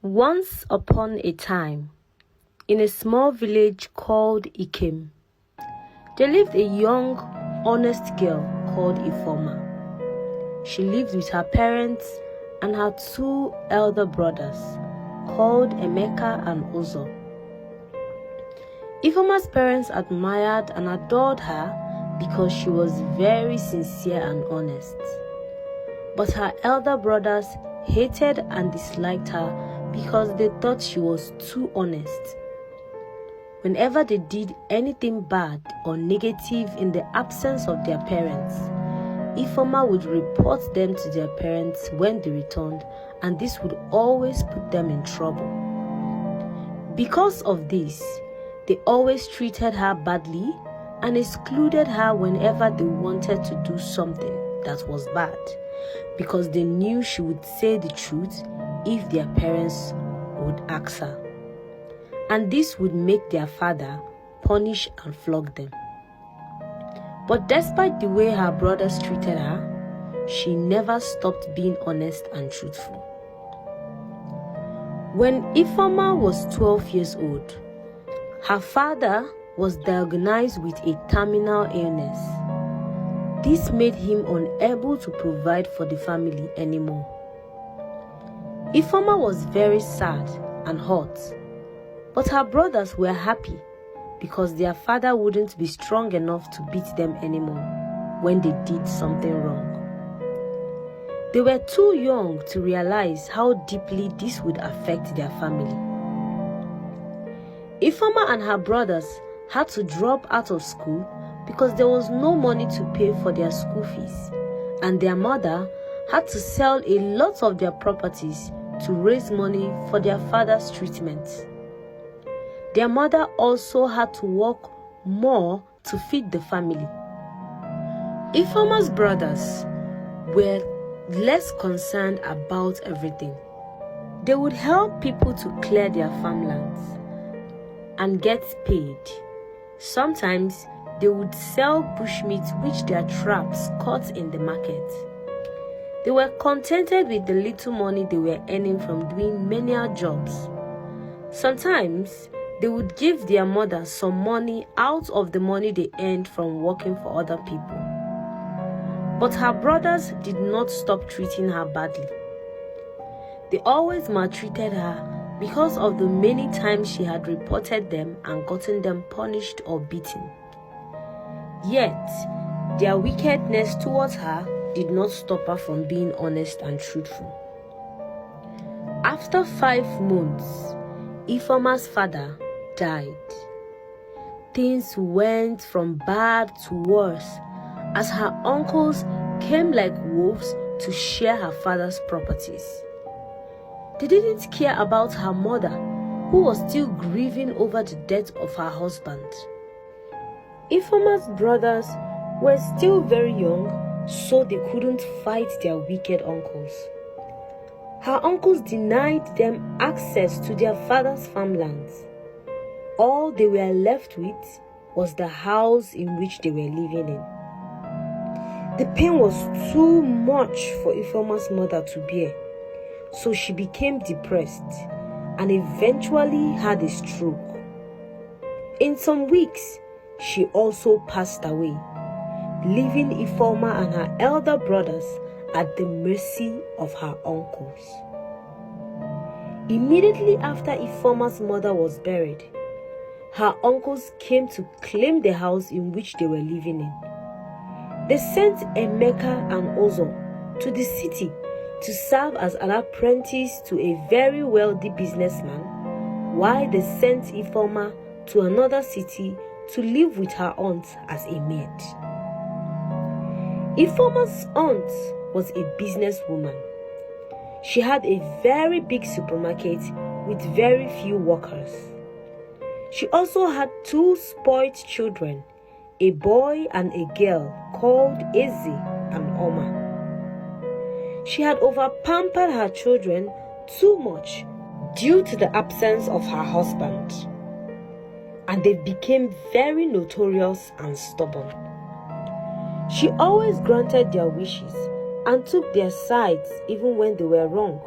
Once upon a time, in a small village called Ikem, there lived a young, honest girl called Ifoma. She lived with her parents and her two elder brothers, called Emeka and Uzo. Ifoma's parents admired and adored her because she was very sincere and honest. But her elder brothers hated and disliked her because they thought she was too honest. Whenever they did anything bad or negative in the absence of their parents, Ifoma would report them to their parents when they returned, and this would always put them in trouble. Because of this, they always treated her badly and excluded her whenever they wanted to do something that was bad, because they knew she would say the truth if their parents would ask her. And this would make their father punish and flog them. But despite the way her brothers treated her, she never stopped being honest and truthful. When Ifoma was 12 years old, her father was diagnosed with a terminal illness. This made him unable to provide for the family anymore. Ifoma was very sad and hurt, but her brothers were happy because their father wouldn't be strong enough to beat them anymore when they did something wrong. They were too young to realize how deeply this would affect their family. Ifoma and her brothers had to drop out of school because there was no money to pay for their school fees, and their mother had to sell a lot of their properties to raise money for their father's treatment. Their mother also had to work more to feed the family. Ifoma's brothers were less concerned about everything. They would help people to clear their farmlands and get paid. Sometimes they would sell bushmeat which their traps caught in the market. They were contented with the little money they were earning from doing menial jobs. Sometimes they would give their mother some money out of the money they earned from working for other people. But her brothers did not stop treating her badly. They always maltreated her because of the many times she had reported them and gotten them punished or beaten. Yet, their wickedness towards her did not stop her from being honest and truthful. After 5 months, Ifoma's father died. Things went from bad to worse as her uncles came like wolves to share her father's properties. They didn't care about her mother, who was still grieving over the death of her husband. Ifoma's brothers were still very young, so they couldn't fight their wicked uncles. Her uncles denied them access to their father's farmlands. All they were left with was the house in which they were living in. The pain was too much for Ifoma's mother to bear, so she became depressed and eventually had a stroke. In some weeks, she also passed away, leaving Ifoma and her elder brothers at the mercy of her uncles. Immediately after Ifoma's mother was buried, her uncles came to claim the house in which they were living in. They sent Emeka and Uzo to the city to serve as an apprentice to a very wealthy businessman, while they sent Ifoma to another city to live with her aunt as a maid. Ifoma's aunt was a businesswoman. She had a very big supermarket with very few workers. She also had 2 spoiled children, a boy and a girl called Eze and Oma. She had over-pampered her children too much due to the absence of her husband, and they became very notorious and stubborn. She always granted their wishes and took their sides even when they were wrong.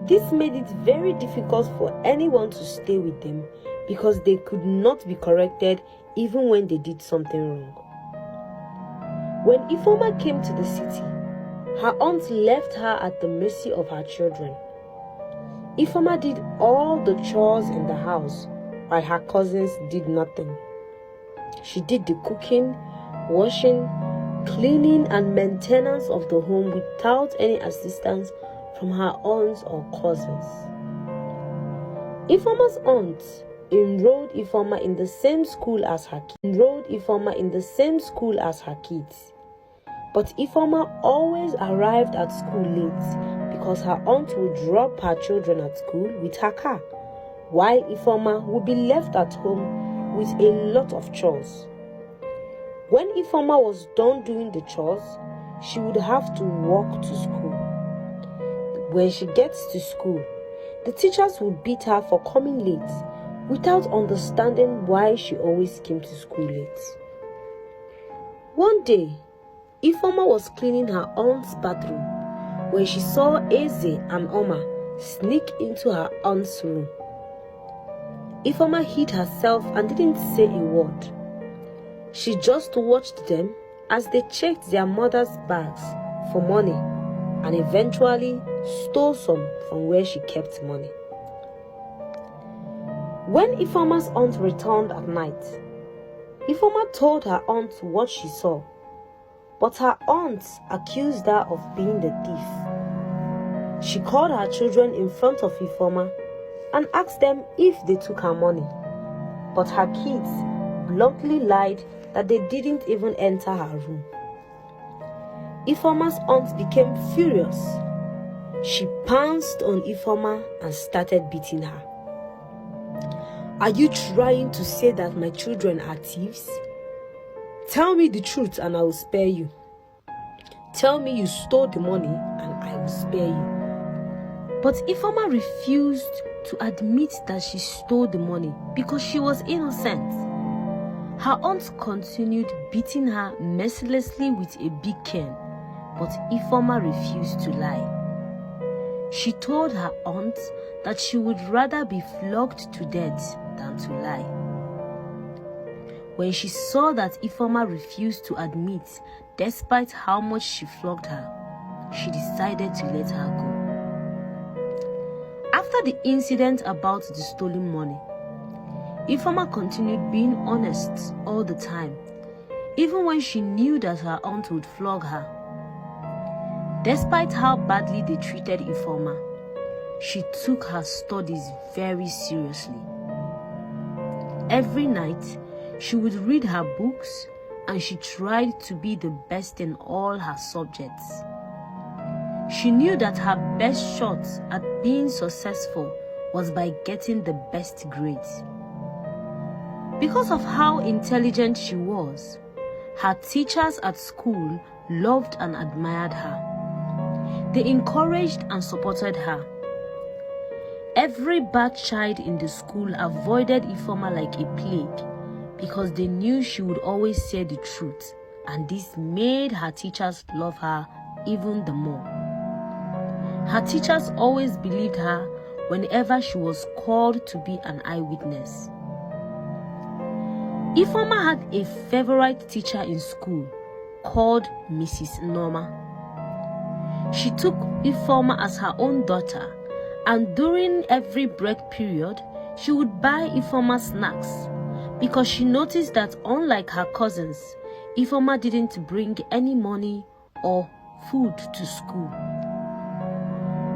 This made it very difficult for anyone to stay with them because they could not be corrected even when they did something wrong. When Ifeoma came to the city, her aunt left her at the mercy of her children. Ifeoma did all the chores in the house while her cousins did nothing. She did the cooking, washing, cleaning and maintenance of the home without any assistance from her aunts or cousins. Ifeoma's aunt enrolled Ifeoma in the same school as her kids. But Ifeoma always arrived at school late because her aunt would drop her children at school with her car, while Ifeoma would be left at home with a lot of chores. When Ifeoma was done doing the chores, she would have to walk to school. When she gets to school, the teachers would beat her for coming late without understanding why she always came to school late. One day, Ifeoma was cleaning her aunt's bathroom when she saw Eze and Oma sneak into her aunt's room. Ifeoma hid herself and didn't say a word. She just watched them as they checked their mother's bags for money and eventually stole some from where she kept money. When Ifeoma's aunt returned at night, Ifeoma told her aunt what she saw, but her aunt accused her of being the thief. She called her children in front of Ifeoma and asked them if they took her money, but her kids bluntly lied that they didn't even enter her room. Ifeoma's aunt became furious. She pounced on Ifeoma and started beating her. "Are you trying to say that my children are thieves? Tell me the truth and I will spare you. Tell me you stole the money and I will spare you." But Ifeoma refused to admit that she stole the money because she was innocent. Her aunt continued beating her mercilessly with a big cane, but Ifeoma refused to lie. She told her aunt that she would rather be flogged to death than to lie. When she saw that Ifeoma refused to admit, despite how much she flogged her, she decided to let her go. After the incident about the stolen money, Ifeoma continued being honest all the time, even when she knew that her aunt would flog her. Despite how badly they treated Ifeoma, she took her studies very seriously. Every night, she would read her books and she tried to be the best in all her subjects. She knew that her best shot at being successful was by getting the best grades. Because of how intelligent she was, her teachers at school loved and admired her. They encouraged and supported her. Every bad child in the school avoided Ifeoma like a plague because they knew she would always say the truth, and this made her teachers love her even the more. Her teachers always believed her whenever she was called to be an eyewitness. Ifeoma had a favorite teacher in school called Mrs. Norma. She took Ifeoma as her own daughter, and during every break period, she would buy Ifeoma snacks because she noticed that unlike her cousins, Ifeoma didn't bring any money or food to school.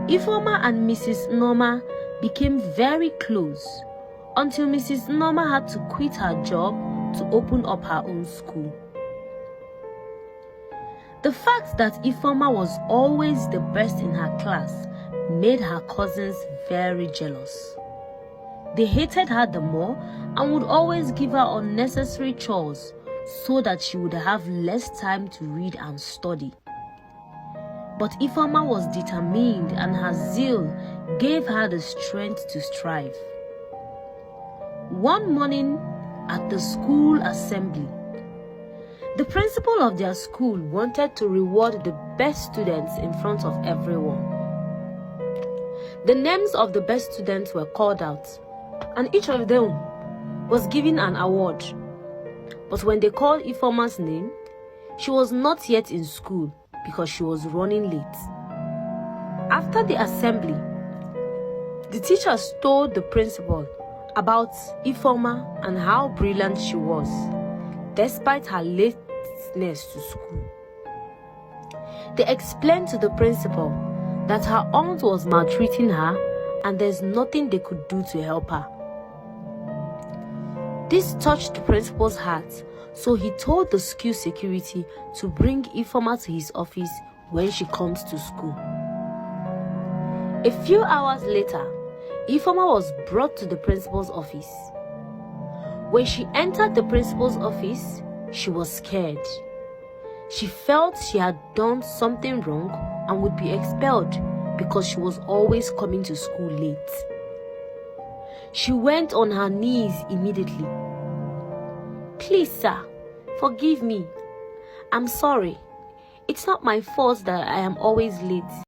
Ifeoma and Mrs. Norma became very close until Mrs. Norma had to quit her job to open up her own school. The fact that Ifeoma was always the best in her class made her cousins very jealous. They hated her the more and would always give her unnecessary chores so that she would have less time to read and study. But Ifeoma was determined and her zeal gave her the strength to strive. One morning at the school assembly, the principal of their school wanted to reward the best students in front of everyone. The names of the best students were called out, and each of them was given an award. But when they called Ifeoma's name, she was not yet in school because she was running late. After the assembly, the teachers told the principal about Ifeoma and how brilliant she was, despite her lateness to school. They explained to the principal that her aunt was maltreating her and there's nothing they could do to help her. This touched the principal's heart, so he told the school security to bring Ifeoma to his office when she comes to school. A few hours later, Ifeoma was brought to the principal's office. When she entered the principal's office, she was scared. She felt she had done something wrong and would be expelled because she was always coming to school late. She went on her knees immediately. "Please, sir, forgive me. I'm sorry. It's not my fault that I am always late."